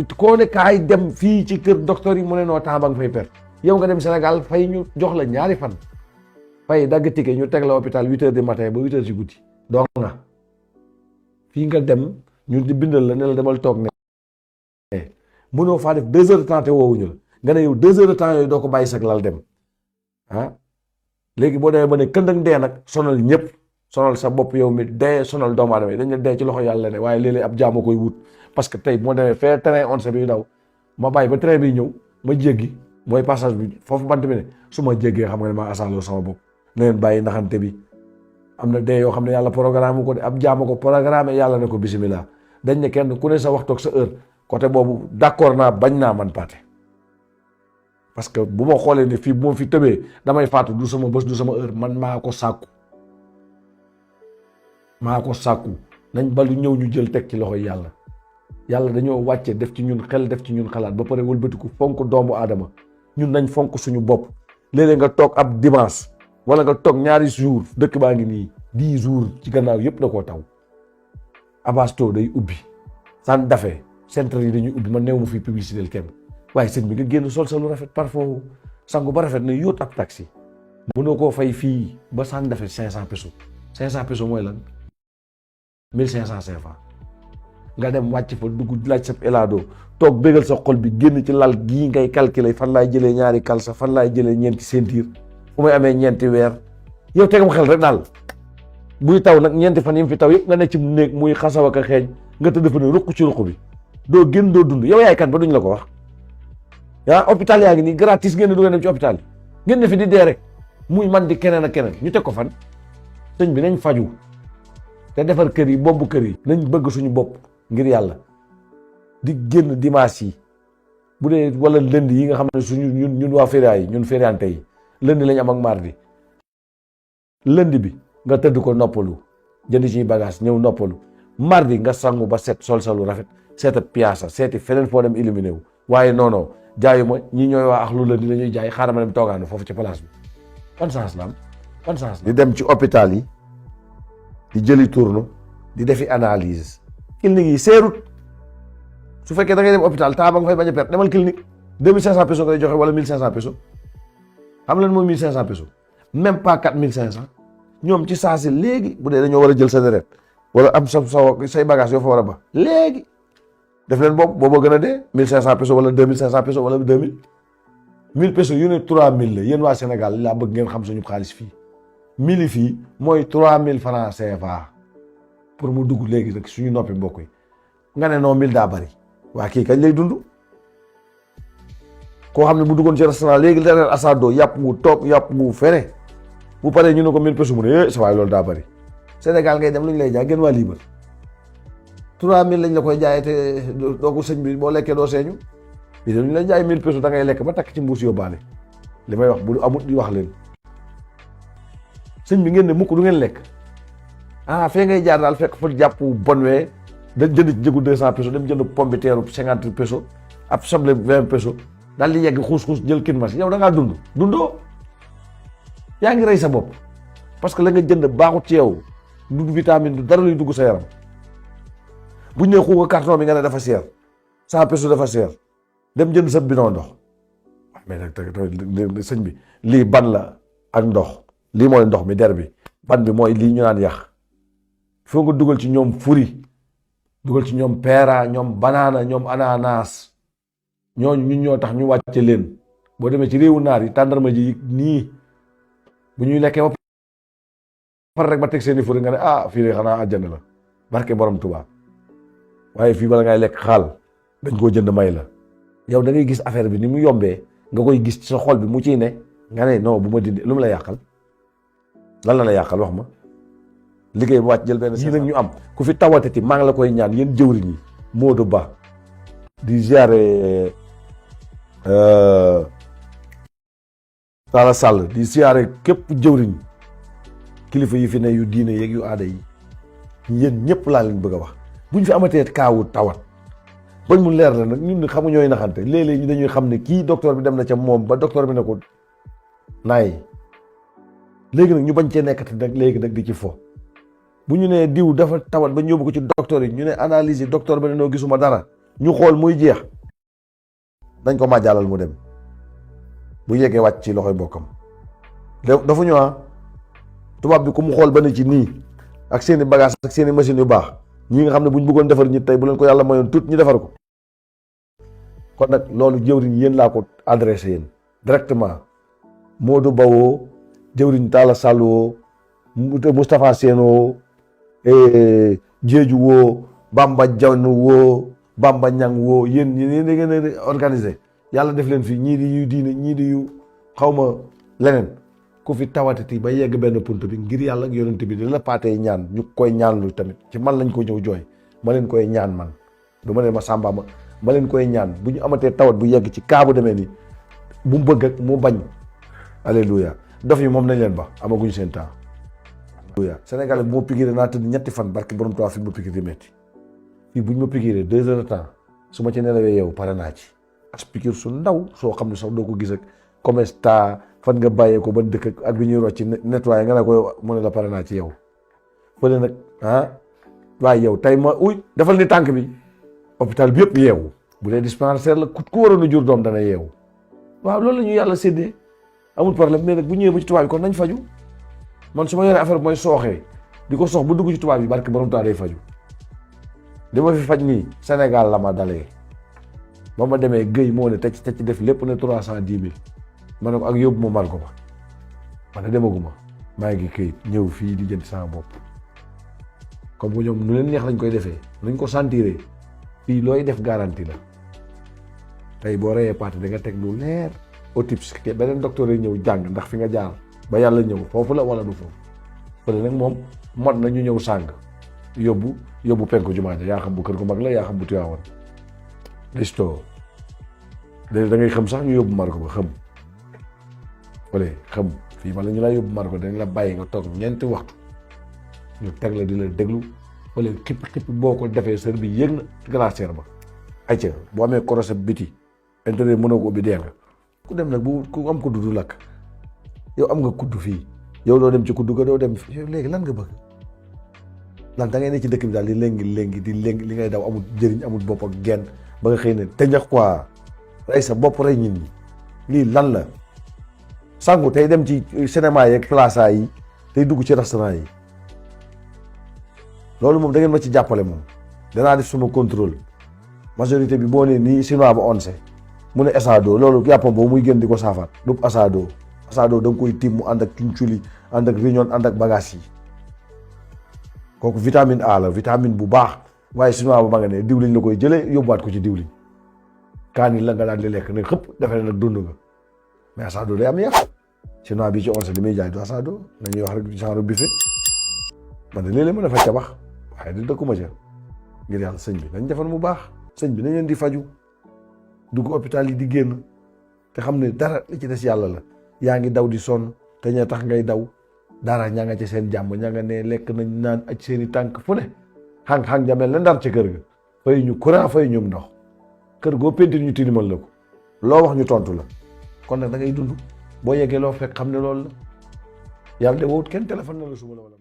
koo ne kaay dem fii ci kër docteur yi mu ne noo temps ba nga fay perte yow nga dem Sénégal fay ñu jox la ñaari fan fay dagg ticket ñu teg la hôpital 8 heures du matin ba 8 heures ci guddi donc nga fii nga dem ñu di bindal la ne la demal toog ne mënoo faa def 2 heures de temps te woowuñu la nga ne yow 2 heures de temps yooyu doo ko bàyyi sag lal dem ah léegi boo demee ba ne këndëng dee nag sonal ñëpp sonal sa bopp yow mi dee sonal doomu aadama yi dañ ne dee ci loxo yàlla ne waaye léeg-léeg ab jaama koy wut parce que tey moo demee fee train onse bi daw ma bàyyi ba train bi ñëw ma jéggi mooy passage bi foofu bant bi ne su ma jéggee xam nga ne ma asaaloo sama bopp na leen bàyyi naxante bi am na dee yoo xam ne yàlla programme ko de ab jaama ko programme yàlla ne ko bisimilah dañ ne kenn ku ne sa waxtu ak sa heure côté boobu d'accord naa bañ naa man paate parce que bu ma xoolee ne fii bu ma fi tëbee damay faatu du sama bés du sama heure man maa ko sàkku nañ balu ñëw ñu jël teg ci loxoy yàlla yàlla dañoo wàcce def ci ñun xel def ci ñun xalaat ba pare wëlbatiku fonk doomu aadama ñun nañ fonk suñu bopp léeg-léeg nga toog ab dimanche wala nga toog ñaari jours dëkk baa ngi nii 10 jours ci gannaaw yëpp da koo taw Abasto day ubbi san dafe centre yi dañuy ubbi man néew ma fi publicité kenn waaye sëñ bi nga génn sol sa lu rafet parfois sangu ba rafet ne yóot ab taxi mënoo koo fay fii ba san dafe 500 pesos 500 pesos mooy lan 1500 CFA nga dem wàcc fa dugg laaj sa elado toog bégal sa xol bi génn ci lal gii ngay calculer fan laay jëlee ñaari kalsa fan laay jëlee ñeenti ceinture fu may amee ñeenti weer yow tegam xel rek daal buy taw nag ñeenti fan yi mu fi taw yëpp nga nekk ci néeg muy xasaw ak a xeeñ nga tëdd fa ne ruq ci ruq bi doo génn doo dund yow yaay kan ba duñ la ko wax yaa hôpital yaa ngi nii gratis ngeen du ngeen dem ci hôpital yi ngeen ne fi di dee rek muy man di keneen ak keneen ñu teg ko fan sëñ bi nañ faju te defar kër yi boobu kër yi nañ bëgg suñu bopp ngir yàlla di génn dimanche yi bu dee wala lënd yi nga xam ne suñu ñun waa féria yi ñun fériante yi lënd lañ am ak mardi lënd bi nga tëdd ko noppalu jënd ci bagage ñëw noppalu mardi nga sangu ba set sol salu rafet seetat piyaasa seeti feneen foo dem éliminé wu waaye non jaayu ma ñi ñooy waa ak lu lënd la ñuy jaay xaaral ma dem toogaanu foofu ci place bi ban sens la am ban sens di dem ci hôpital yi di jëli tourne di defi analyse clinique yi seerut su fekkee da ngay dem hôpital temps ba nga fay bañ a perte demal clinique 2500 pesos ngay joxe wala 1500 pesos xam leen mooy 1500 pesos même pas 4500 ñoom ci saa si léegi bu dee dañoo war a jël sa deret wala am say bagage yoo fa war a ba léegi def leen boobu gën a dee 1500 pesos wala 2500 pesos wala 2000 1000 pesos yu ne 3000 la yéen waa Sénégal laa bëgg ngeen xam suñu xaalis fii 1000 yi fii mooy 3000 francs CFA pour mu dugg léegi rek suñu noppi mbokk yi nga ne non 1000 daa bari waa kii kañ lay dund koo xam ne bu duggoon ci restaurant léegi da leen asado yàpp wu toog yàpp wu fere bu paree ñu ne ko 1000 pesos mu ne sa waay loolu daa bari Sénégal ngay dem lu ñu lay jaay gën waa liibar 3000 lañ la koy jaayee te doo ko sëñ bi boo lekkee doo seeñu bi dañu la jaay 1000 pesos da ngay lekk ba takk ci mbuus yóbbaale li may wax bu amut di wax leen sëñ bi ngeen ne mukk du ngeen lekk fee ngay jaar daal fekk fa jàpp bon wee da jënd ci jëgu 200 pesos dem jënd pomme de terre 50 pesos ab soble 20 pesos daal di yegg xuus jël kin mas yow da ngaa dundoo yaa ngi rey sa bopp parce que la nga jënd baaxut ci yow du vitamine du dara luy dugg sa yaram buñ ne xuuga carton bi nga ne dafa seer 100 pesos dafa seer dem jënd sa bidon ndox mais nag tamit sëñ bi lii ban la ak ndox lii mooy ndox mi der bi ban bi mooy lii ñu naan yax foo nga dugal ci ñoom furi dugal ci ñoom peera ñoom banaana ñoom ananas ñooñu ñun ñoo tax ñu wàcce leen boo demee ci réewu naar yi tàndarma ji nii bu ñuy lekkee ba pare rek ba teg seeni furi nga ne fii de xanaa àjjana la barke borom Tuubaa waaye fii bala ngay lekk xaal dañ koo jënd may la yow da ngay gis affaire bi ni mu yombee nga koy gis ci sa xol bi mu ciy ne nga ne non bu ma dindi lu mu la yàqal lan la yàqal wax ma liggéey bu wàcc jël benn si nag ñu am ku fi tawatati maa ngi la koy ñaan yéen jëwriñ yi Modou Ba di ziare Talla Sall di ziare képp jëwriñ kilifa yi fi ne yu diine yeeg yu aada yi yéen ñëpp laa leen bëgg a wax bu ñu fi amatee kaawu tawat bañ mu leer la nag ñun xamu ñooy naxante léeg-léeg ñu dañuy xam ne kii docteur bi dem na ca moom ba docteur bi ne ko naay léegi nag ñu bañ cee nekkati nag léegi nag di ci fo bu ñu nee diw dafa tawat ba ñu yóbbu ko ci docteur yi ñu ne analyse yi docteur ba ne noo gisuma dara ñu xool muy jeex dañ ko màjjaalal mu dem bu yeggee wàcc ci loxoy bokkam dafa ñu tubaab bi ku mu xool ba ne ci nii ak seeni bagage ak seeni machine yu baax ñi nga xam ne bu ñu bëggoon defar ñi tey bu leen ko yàlla mayoon tout ñu defar ko. kon nag loolu jëwriñ yéen laa ko adressé yéen directement Modou Bawoo jëwriñ Talla Sall woo Moustapha Sène woo Jeeju woo Bamba Diagne woo Bamba Ñang woo yéen ñi da ngeen a organisé yàlla def leen fii ñii di yu diine ñii di yu xawma leneen ku fi tawatati ba yegg benn punt bi ngir yàlla ak yonent bi dina la paatee ñaan ñu koy ñaan lu tamit ci man lañ ko ñëw jooy ma leen koy ñaan man du ma leen ma sàmba ma leen koy ñaan bu ñu amatee tawat bu yegg ci kaa bu demee ni bu mu bëgg ak mu bañ alléluia dof yi moom nañ leen ba amaguñu seen temps alléluia Sénégal bu ma piqûre naa tëdd ñetti fan barki borom tuwaa fi ma piqûre di metti fii bu ñu ma piqûre 2 heures de temps su ma ci nelawee yow pare naa ci as piqûre su ndaw soo xam ne sax doo ko gis ak comme ça fan nga bàyyee ko ba dëkk ak bi ñuy rocc ci nettoyé nga ne ko mu ne la pare naa ci yow fële nag waaye yow tey ma defal ni tànk bi hôpital bi yëpp yeewu bu dee dispensaire la ku waroon a jur doom dana yeewu waaw loolu la ñu yàlla séddee amul problème mais nag bu ñëwee ba ci tubaab yi kon nañ faju man su ma yoree affaire mooy sooxee di ko sox bu dugg ci tubaab yi barke borom temps day faju di ma fi faj nii Sénégal la ma dalee ba ma demee Guèye moo ne tecc def lépp ne 310 000 ma ne ko ak yóbbu ma mar ko ma man ne demaguma maa ngi këyit ñëw fii di jënd sama bopp comme que ñoom nu leen neex lañ koy defee nuñ ko sentiree fii looy def garantie la tey boo reyee paate da nga teg lu leer otips beneen docteur yi ñëw jàng ndax fi nga jaar ba yàlla ñëw foofu la wala du foofu fële nag moom mot na ñu ñëw sàng yóbbu penku jumaa ja yaa xam bu kër gu mag la yaa xam bu Tiwaawan listo da ngay xam sax ñu yóbbu mar ko ba xam fële xam fii wala ñu laa yóbbu mar ko dañ la bàyyi nga toog 4 waxtu ñu teg la di la déglu wala xippi boo ko defee sër bi yëg na glacière ba ayca boo amee korosé biti intérieur mënoo ko ubbi dee nga ku dem nag ku am kuddu du lakk yow am nga kuddu fii yow doo dem ci kuddu ga doo dem yow léegi lan nga bëgg lan da ngay ne ci dëkk bi daal di léngi li ngay daw amul jëriñ amul bopp ak genn ba nga xëy ne te ñax quoi rey sa bopp rey nit ñi lii lan la sangu tey dem ci cinéma yeeg plaza yi tey dugg ci restaurant yi loolu moom da ngeen ma ci jàppale moom danaa def suma contrôle majorité bi boo nee nii chinois ba onse mu ne asado loolu yàppam boobu muy gën di ko saafaat du asado da nga koy tiim mu ànd ak kinculi ànd ak riñoon ànd ak bagage yi kooku vitamine A la vitamine bu baax waaye chinois ba ma nga ne diwliñ la koy jëlee yóbbuwaat ko ci diwliñ kaani la nga daan di lekk ne xëpp defe ne nag dund nga mais asado day am yàq chinois bi ci onse li muy jaay du asado nañuy wax rek genre buffet man de léeg-léeg mën a fa cabax waaye di dëkkuma ca ngir yàlla sëñ bi nañ defal mu baax sëñ bi nañ leen di faju dugg hôpital yi di génn te xam ne dara li ci des yàlla la yaa ngi daw di sonn te ña tax ngay daw dara ñaa nga ci seen jàmm ña nga ne lekk nañ naan aj seen i tànk fu ne xang-xang jamel na ndar ca kër ga fay ñu courant fay ñum ndox kër goo pentir ñu tinimal la ko loo wax ñu tontu la kon nag da ngay dund boo yeggee loo fekk xam ne loolu la yàlla de wowut kenn téléphone na la suba la wala